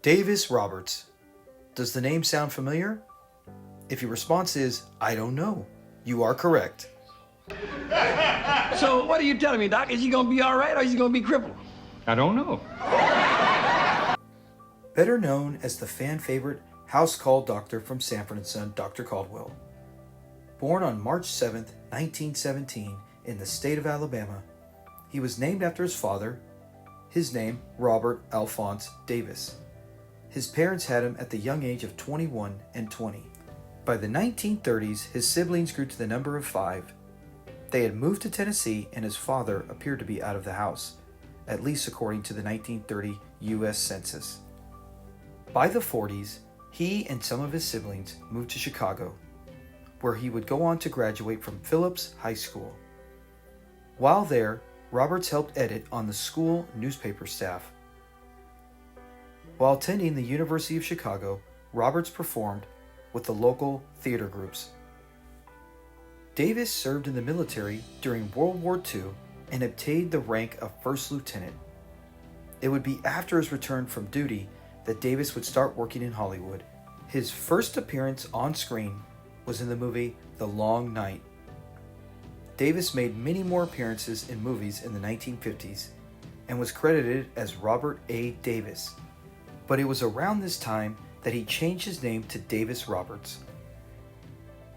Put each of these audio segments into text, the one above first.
Davis Roberts. Does the name sound familiar? If your response is, I don't know, you are correct. So what are you telling me, Doc? Is he going to be all right or is he going to be crippled? I don't know. Better known as the fan favorite house call doctor from Sanford & Son, Dr. Caldwell. Born on March 7th, 1917 in the state of Alabama, he was named after his father, his name Robert Alphonse Davis. His parents had him at the young age of 21 and 20. By the 1930s, his siblings grew to the number of 5. They had moved to Tennessee and his father appeared to be out of the house, at least according to the 1930 U.S. Census. By the 40s, he and some of his siblings moved to Chicago, where he would go on to graduate from Phillips High School. While there, Roberts helped edit on the school newspaper staff. While attending the University of Chicago, Roberts performed with the local theater groups. Davis served in the military during World War II and obtained the rank of first lieutenant. It would be after his return from duty that Davis would start working in Hollywood. His first appearance on screen was in the movie The Long Night. Davis made many more appearances in movies in the 1950s and was credited as Robert A. Davis. But it was around this time that he changed his name to Davis Roberts.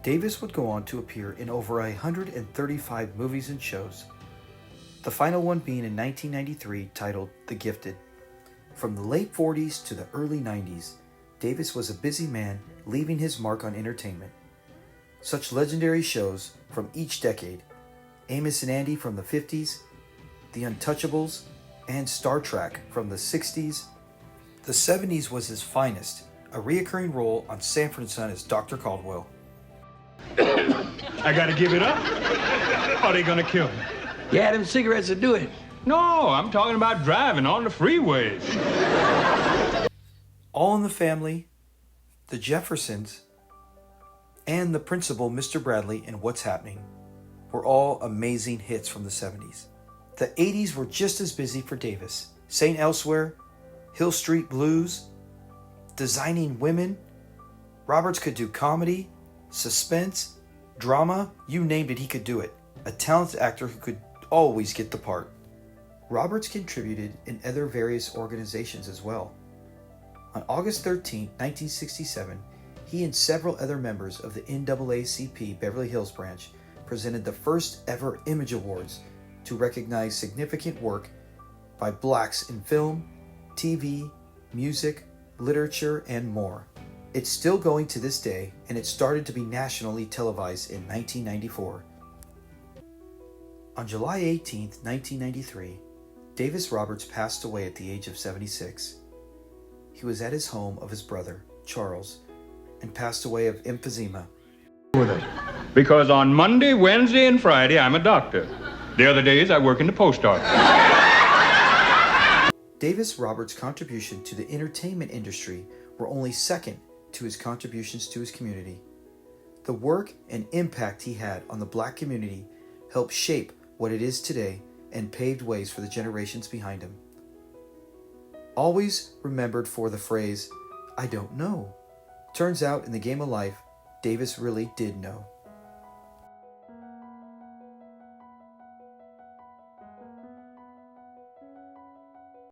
Davis would go on to appear in over 135 movies and shows, the final one being in 1993 titled The Gifted. From the late 40s to the early 90s, Davis was a busy man leaving his mark on entertainment. Such legendary shows from each decade, Amos and Andy from the 50s, The Untouchables, and Star Trek from the 60s. The 70s was his finest, a reoccurring role on Sanford & Son as Dr. Caldwell. I gotta give it up? Or they gonna kill me? Yeah, them cigarettes will do it. No, I'm talking about driving on the freeways. All in the Family, The Jeffersons, and the principal, Mr. Bradley, in What's Happening were all amazing hits from the 70s. The 80s were just as busy for Davis. St. Elsewhere, Hill Street Blues, Designing Women. Roberts could do comedy, suspense, drama, you named it, he could do it. A talented actor who could always get the part. Roberts contributed in other various organizations as well. On August 13, 1967, he and several other members of the NAACP Beverly Hills branch presented the first ever Image Awards to recognize significant work by blacks in film, TV, music, literature, and more. It's still going to this day, and it started to be nationally televised in 1994. On July 18, 1993, Davis Roberts passed away at the age of 76. He was at his home of his brother, Charles, and passed away of emphysema. Because on Monday, Wednesday, and Friday, I'm a doctor. The other days, I work in the post office. Davis Roberts' contribution to the entertainment industry were only second to his contributions to his community. The work and impact he had on the black community helped shape what it is today and paved ways for the generations behind him. Always remembered for the phrase, I don't know. Turns out in the game of life, Davis really did know.